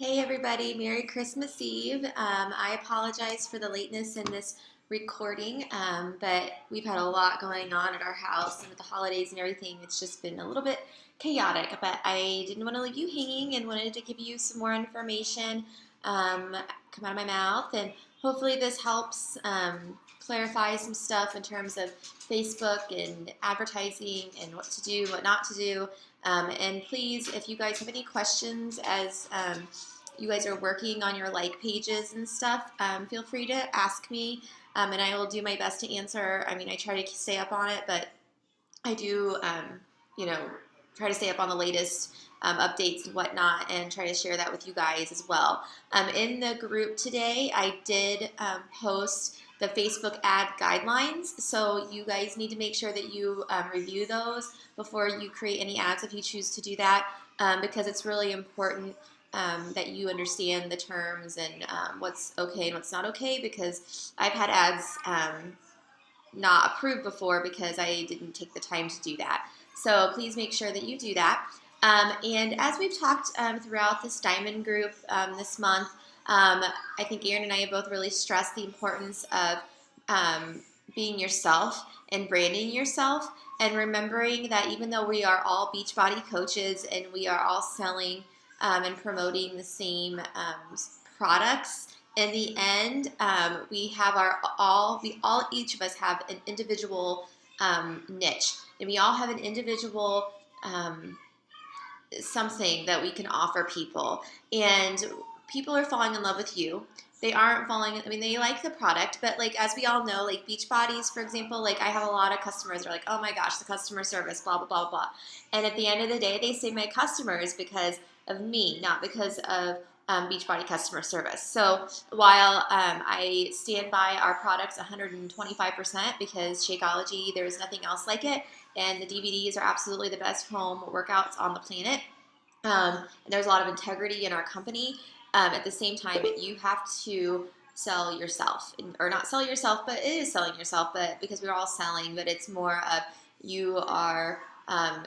Hey everybody, Merry Christmas Eve. I apologize for the lateness in this recording, but we've had a lot going on at our house and with the holidays and everything. It's just been a little bit chaotic, but I didn't want to leave you hanging and wanted to give you some more information come out of my mouth. And hopefully this helps clarify some stuff in terms of Facebook and advertising and what to do, what not to do. And please, if you guys have any questions as you guys are working on your like pages and stuff, feel free to ask me, and I will do my best to answer. I mean, I try to stay up on it, but I do, you know, try to stay up on the latest updates and whatnot and try to share that with you guys as well. In the group today, I did post the Facebook ad guidelines, so you guys need to make sure that you review those before you create any ads if you choose to do that, because it's really important that you understand the terms and what's okay and what's not okay, because I've had ads not approved before because I didn't take the time to do that. So please make sure that you do that. And as we've talked throughout this diamond group this month, I think Erin and I have both really stressed the importance of being yourself and branding yourself, and remembering that even though we are all Beachbody coaches and we are all selling and promoting the same products, in the end, we have each of us have an individual niche, and we all have an individual something that we can offer people, and people are falling in love with you. They aren't falling, I mean, they like the product, but like, as we all know, like beach bodies, for example, like I have a lot of customers that are like, oh my gosh, the customer service, blah, blah, blah, blah. And at the end of the day, they say my customers because of me, not because of Beachbody customer service. So while I stand by our products 125% because Shakeology, there's nothing else like it, and the DVDs are absolutely the best home workouts on the planet, and there's a lot of integrity in our company. At the same time, you have to sell yourself, or not sell yourself, but it is selling yourself, but because we're all selling, but it's more of you are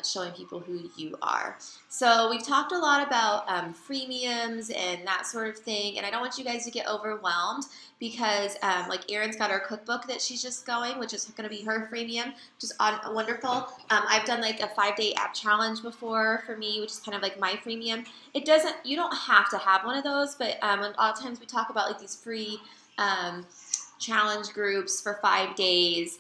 showing people who you are. So we've talked a lot about freemiums and that sort of thing, and I don't want you guys to get overwhelmed because like Erin's got her cookbook that she's just going, which is going to be her freemium, which is wonderful. I've done like a 5-day app challenge before for me, which is kind of like my freemium. You don't have to have one of those, but a lot of times we talk about like these free challenge groups for 5 days.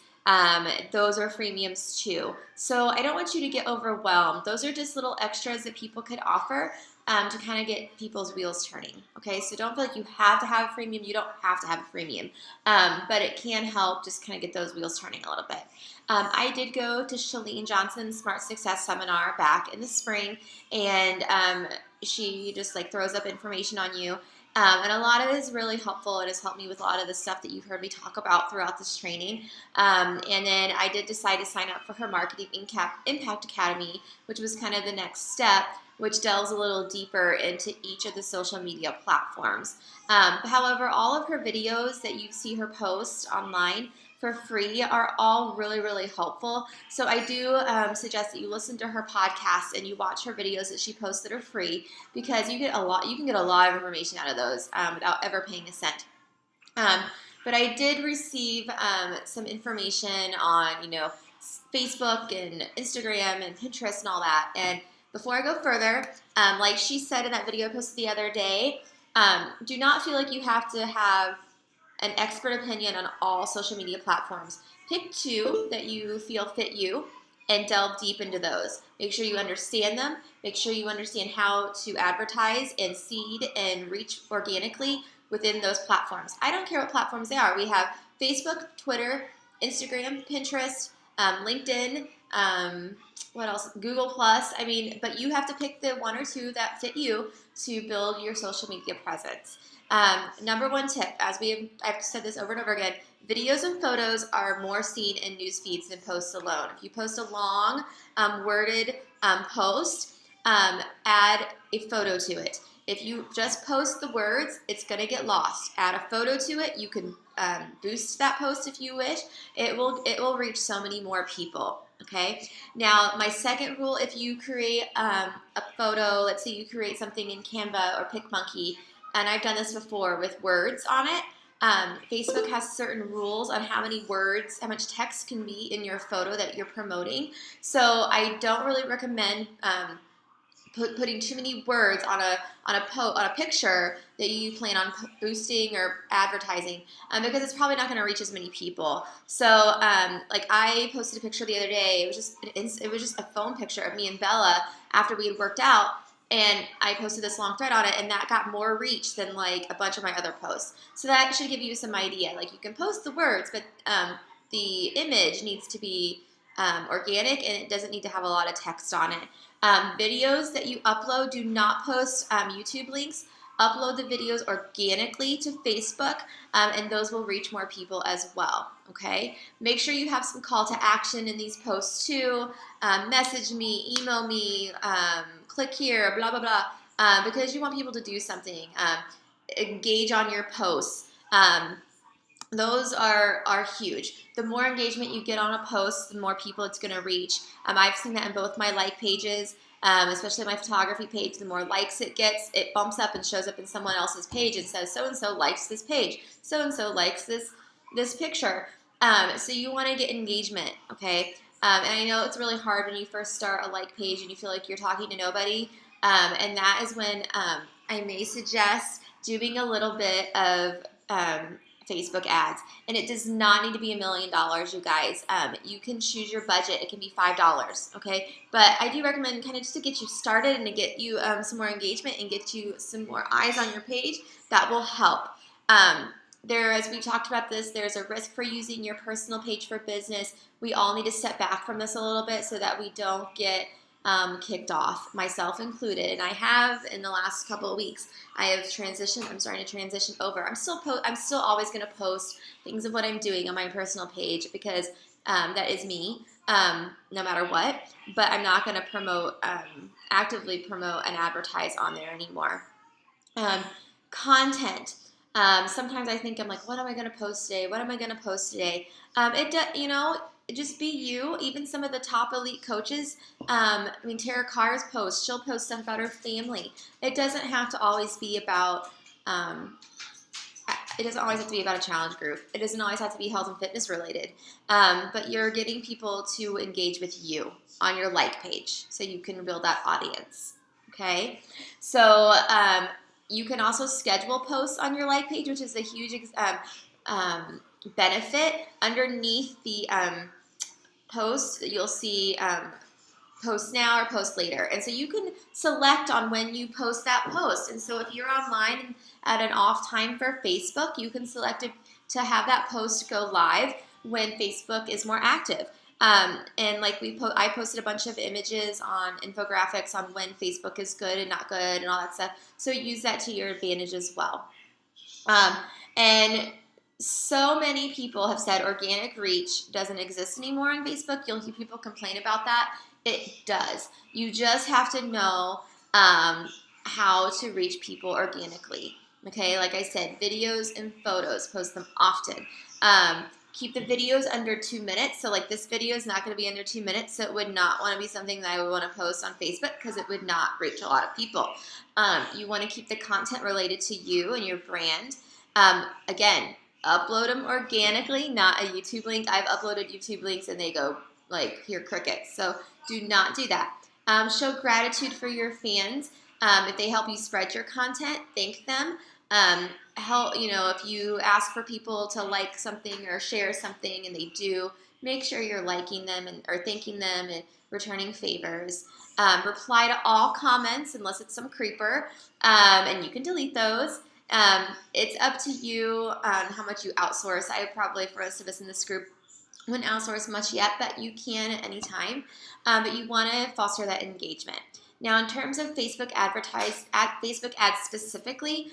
Those are freemiums too. So I don't want you to get overwhelmed. Those are just little extras that people could offer to kind of get people's wheels turning. Okay, so don't feel like you have to have a freemium. You don't have to have a freemium, but it can help just kind of get those wheels turning a little bit. I did go to Chalene Johnson's Smart Success Seminar back in the spring, and she just like throws up information on you. And a lot of it is really helpful. It has helped me with a lot of the stuff that you've heard me talk about throughout this training. And then I did decide to sign up for her Marketing Impact Academy, which was kind of the next step, which delves a little deeper into each of the social media platforms. However, all of her videos that you see her post online for free are all really, really helpful. So I do suggest that you listen to her podcast and you watch her videos that she posts that are free, because you can get a lot of information out of those without ever paying a cent. But I did receive some information on, Facebook and Instagram and Pinterest and all that. And before I go further, like she said in that video I posted the other day, do not feel like you have to have an expert opinion on all social media platforms. Pick 2 that you feel fit you and delve deep into those. Make sure you understand them. Make sure you understand how to advertise and seed and reach organically within those platforms. I don't care what platforms they are. We have Facebook, Twitter, Instagram, Pinterest, LinkedIn, what else? Google Plus. I mean, but you have to pick the 1 or 2 that fit you to build your social media presence. Number 1 tip, I've said this over and over again, videos and photos are more seen in news feeds than posts alone. If you post a long, worded post, add a photo to it. If you just post the words, it's going to get lost. Add a photo to it. You can boost that post if you wish. It will reach so many more people. Okay. Now, my second rule, if you create a photo, let's say you create something in Canva or PicMonkey, and I've done this before with words on it. Facebook has certain rules on how many words, how much text can be in your photo that you're promoting. So I don't really recommend putting too many words on a picture that you plan on boosting or advertising, because it's probably not going to reach as many people. So like I posted a picture the other day. It was just a phone picture of me and Bella after we had worked out, and I posted this long thread on it, and that got more reach than like a bunch of my other posts. So that should give you some idea. Like you can post the words, but the image needs to be organic, and it doesn't need to have a lot of text on it. Videos that you upload, do not post YouTube links. Upload the videos organically to Facebook, and those will reach more people as well, okay? Make sure you have some call to action in these posts too. Message me, email me, click here, blah, blah, blah, because you want people to do something. Engage on your posts. Those are huge. The more engagement you get on a post, the more people it's going to reach. I've seen that in both my like pages, especially my photography page. The more likes it gets, it bumps up and shows up in someone else's page and says, so-and-so likes this page. So-and-so likes this picture. So you want to get engagement, okay? And I know it's really hard when you first start a like page and you feel like you're talking to nobody. And that is when I may suggest doing a little bit of Facebook ads, and it does not need to be $1 million, you guys. You can choose your budget. It can be $5, okay? But I do recommend kind of just to get you started and to get you some more engagement and get you some more eyes on your page. That will help. As we talked about this, there's a risk for using your personal page for business. We all need to step back from this a little bit so that we don't get kicked off, myself included. And I have, in the last couple of weeks, I have transitioned. I'm starting to transition over. I'm still always going to post things of what I'm doing on my personal page because that is me, no matter what. But I'm not going to actively promote and advertise on there anymore. Content. Sometimes I think I'm like, what am I going to post today? What am I going to post today? Just be you. Even some of the top elite coaches, Tara Carr's post, she'll post stuff about her family. It doesn't have to always be about, it doesn't always have to be about a challenge group. It doesn't always have to be health and fitness related. But you're getting people to engage with you on your like page so you can build that audience. Okay? So, you can also schedule posts on your like page, which is a huge benefit. Underneath the post, you'll see post now or post later. And so you can select on when you post that post. And so if you're online at an off time for Facebook, you can select it to have that post go live when Facebook is more active. And like I posted a bunch of images on infographics on when Facebook is good and not good and all that stuff. So use that to your advantage as well. And so many people have said organic reach doesn't exist anymore on Facebook. You'll hear people complain about that. It does. You just have to know how to reach people organically. Okay, like I said, videos and photos, post them often. Keep the videos under 2 minutes. So like this video is not going to be under 2 minutes, so it would not want to be something that I would want to post on Facebook because it would not reach a lot of people. You want to keep the content related to you and your brand. Again, upload them organically, not a YouTube link. I've uploaded YouTube links and they go like here crickets. So do not do that. Show gratitude for your fans. If they help you spread your content, thank them. If you ask for people to like something or share something and they do, make sure you're liking them or thanking them and returning favors. Reply to all comments unless it's some creeper, and you can delete those. It's up to you on how much you outsource. For most of us in this group, wouldn't outsource much yet, but you can at any time. But you want to foster that engagement. Now, in terms of Facebook ads specifically,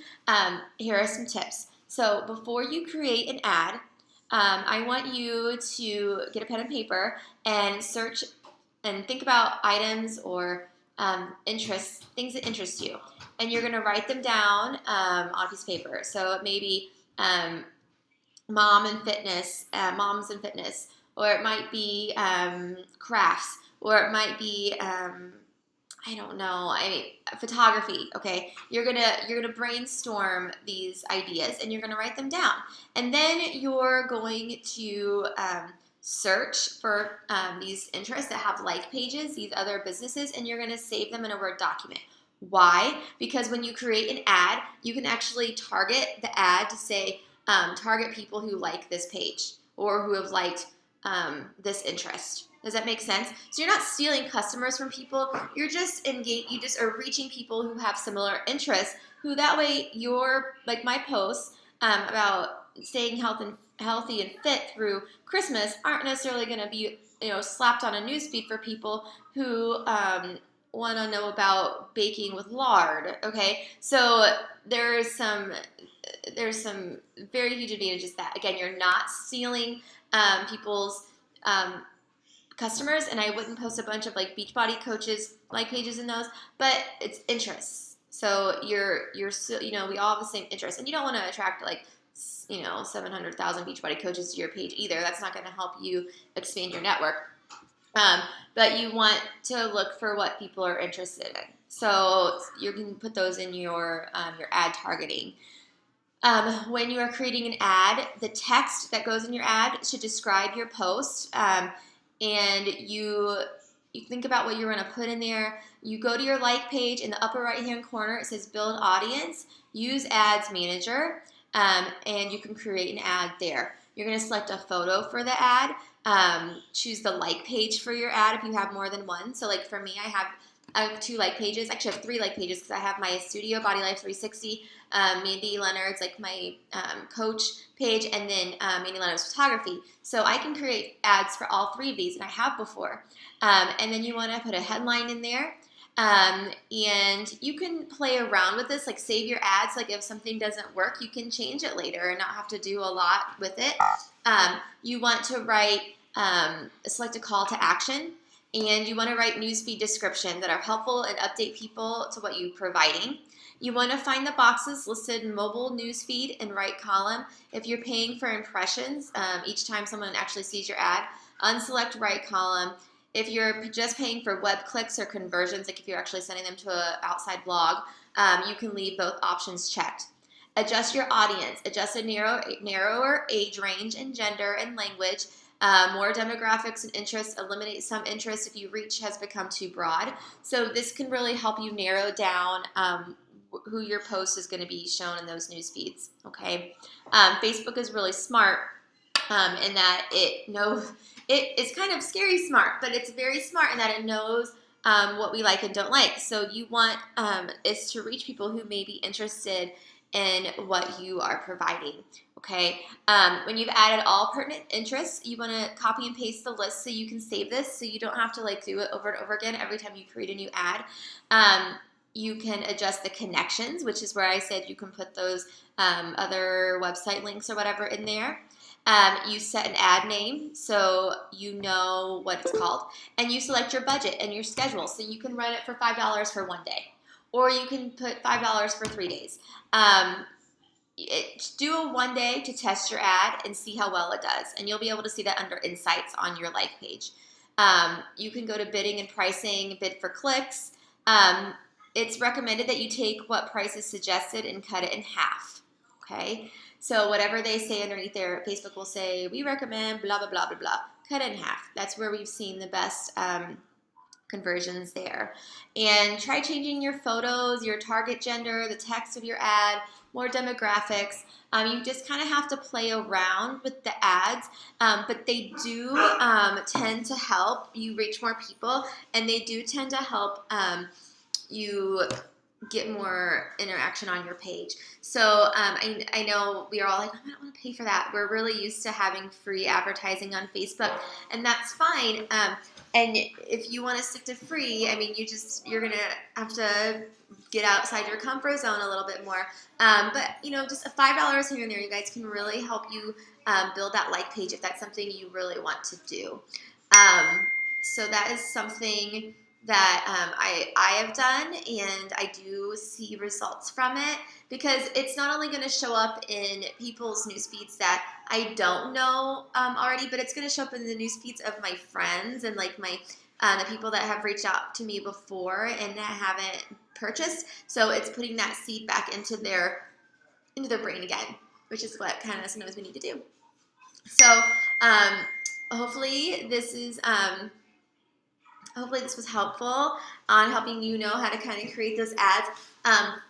here are some tips. So before you create an ad, I want you to get a pen and paper and search and think about items or things that interest you. And you're going to write them down on a piece of paper. So maybe moms and fitness, or it might be crafts, or it might be I don't know. Photography. Okay, you're gonna brainstorm these ideas and you're gonna write them down, and then you're going to search for these interests that have like pages, these other businesses, and you're gonna save them in a Word document. Why? Because when you create an ad, you can actually target the ad to say target people who like this page or who have liked this interest. Does that make sense? So you're not stealing customers from people. You're just you just are reaching people who have similar interests. Who that way your like my posts about staying healthy and fit through Christmas aren't necessarily going to be slapped on a newsfeed for people who want to know about baking with lard. Okay, so there's some very huge advantages that again you're not stealing people's customers, and I wouldn't post a bunch of like Beachbody coaches like pages in those, but it's interests. So you're still we all have the same interests, and you don't want to attract like 700,000 Beachbody coaches to your page either. That's not going to help you expand your network. But you want to look for what people are interested in. So you can put those in your ad targeting. When you are creating an ad, the text that goes in your ad should describe your post, and you think about what you're going to put in there. You go to your like page in the upper right hand corner. It says Build Audience. Use Ads Manager, and you can create an ad there. You're going to select a photo for the ad. Choose the like page for your ad if you have more than one. So like for me, I have 2 like pages. Actually, I have 3 like pages because I have my studio, Body Life 360, Mandy Leonard's like my coach page, and then Mandy Leonard's photography. So I can create ads for all 3 of these, and I have before. And then you want to put a headline in there. And you can play around with this, like save your ads. Like if something doesn't work, you can change it later and not have to do a lot with it. You want to write, select a call to action, and you want to write newsfeed description that are helpful and update people to what you're providing. You want to find the boxes listed in mobile newsfeed and right column. If you're paying for impressions, each time someone actually sees your ad, unselect right column. If you're just paying for web clicks or conversions, like if you're actually sending them to an outside blog, you can leave both options checked. Adjust your audience. Adjust a narrower age range and gender and language. More demographics and interests. Eliminate some interests if your reach has become too broad. So this can really help you narrow down who your post is going to be shown in those news feeds. Okay, Facebook is really smart in that it knows. It's kind of scary smart, but it's very smart in that it knows what we like and don't like. So you want is to reach people who may be interested in what you are providing. Okay. When you've added all pertinent interests, you want to copy and paste the list so you can save this, so you don't have to like do it over and over again every time you create a new ad. You can adjust the connections, which is where I said you can put those other website links or whatever in there. You set an ad name so you know what it's called, and you select your budget and your schedule. So you can run it for $5 for 1 day, or you can put $5 for 3 days. Do a 1 day to test your ad and see how well it does, and you'll be able to see that under Insights on your like page. You can go to bidding and pricing, bid for clicks. It's recommended that you take what price is suggested and cut it in half. Okay. So whatever they say underneath there, Facebook will say, we recommend blah, blah, blah, blah, blah. Cut it in half. That's where we've seen the best conversions there. And try changing your photos, your target gender, the text of your ad, more demographics. You just kind of have to play around with the ads, but they do tend to help you reach more people, and they do tend to help you get more interaction on your page. So I know we are all like, I don't want to pay for that. We're really used to having free advertising on Facebook, and that's fine. And if you want to stick to free, I mean, you're gonna have to get outside your comfort zone a little bit more. But just $5 here and there, you guys, can really help you build that like page if that's something you really want to do. So that is something that I have done, and I do see results from it, because it's not only going to show up in people's news feeds that I don't know already, but it's going to show up in the news feeds of my friends and like my the people that have reached out to me before and that haven't purchased. So it's putting that seed back into their brain again, which is what kind of sometimes we need to do. So hopefully this is hopefully this was helpful on helping you know how to kind of create those ads.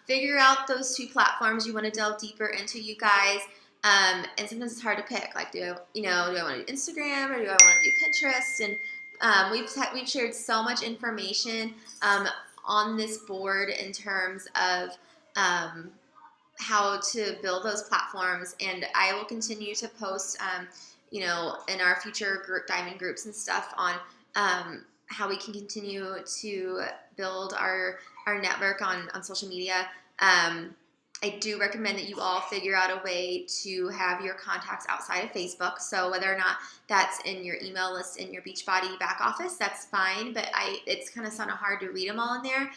Figure out those 2 platforms you want to delve deeper into, you guys. And sometimes it's hard to pick. Like, do I want to do Instagram or do I want to do Pinterest? And we've shared so much information on this board in terms of how to build those platforms, and I will continue to post, in our future diamond groups and stuff on how we can continue to build our network on social media. I do recommend that you all figure out a way to have your contacts outside of Facebook. So whether or not that's in your email list in your Beachbody back office, that's fine. But it's kind of hard to read them all in there.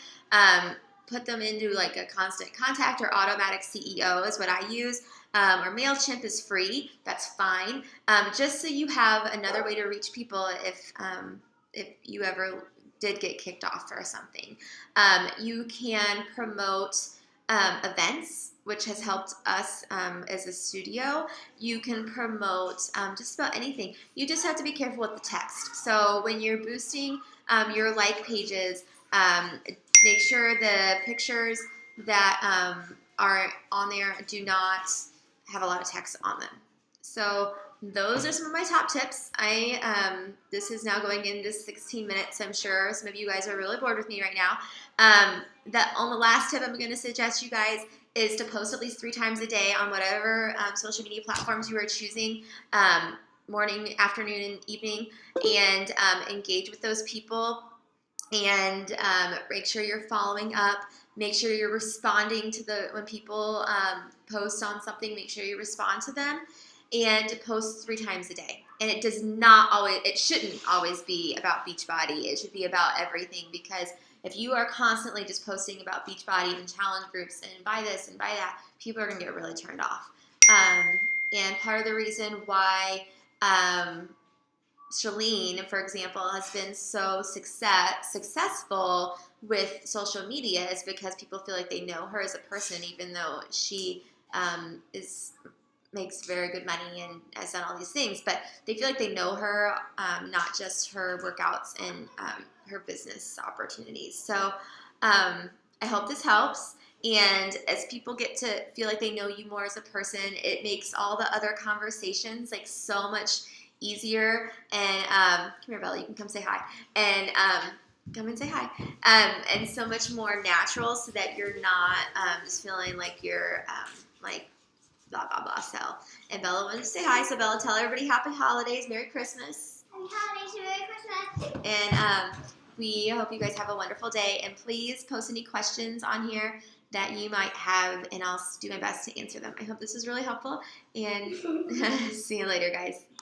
Put them into like a constant contact or automatic CEO is what I use. Or MailChimp is free. That's fine. Just so you have another way to reach people if you ever did get kicked off for something. You can promote events, which has helped us as a studio. You can promote just about anything. You just have to be careful with the text. So when you're boosting your like pages, make sure the pictures that are on there do not have a lot of text on them. So those are some of my top tips. This is now going into 16 minutes. So I'm sure some of you guys are really bored with me right now. The last tip I'm going to suggest you guys is to post at least 3 times a day on whatever social media platforms you are choosing, morning, afternoon, and evening, and engage with those people. And make sure you're following up. Make sure you're responding to when people post on something. Make sure you respond to them, and post 3 times a day. And it shouldn't always be about Beachbody. It should be about everything, because if you are constantly just posting about Beachbody and challenge groups and buy this and buy that, people are going to get really turned off. And part of the reason why Shalene, for example, has been so successful with social media is because people feel like they know her as a person, even though she makes very good money and has done all these things. But they feel like they know her, not just her workouts and her business opportunities. So I hope this helps. And as people get to feel like they know you more as a person, it makes all the other conversations like so much easier. And come here, Bella, you can come say hi. And come and say hi. And so much more natural, so that you're not just feeling like you're like blah, blah, blah. So, and Bella wanted to say hi. So Bella, tell everybody happy holidays, Merry Christmas. Happy holidays, Merry Christmas. And we hope you guys have a wonderful day. And please post any questions on here that you might have, and I'll do my best to answer them. I hope this was really helpful, and see you later, guys.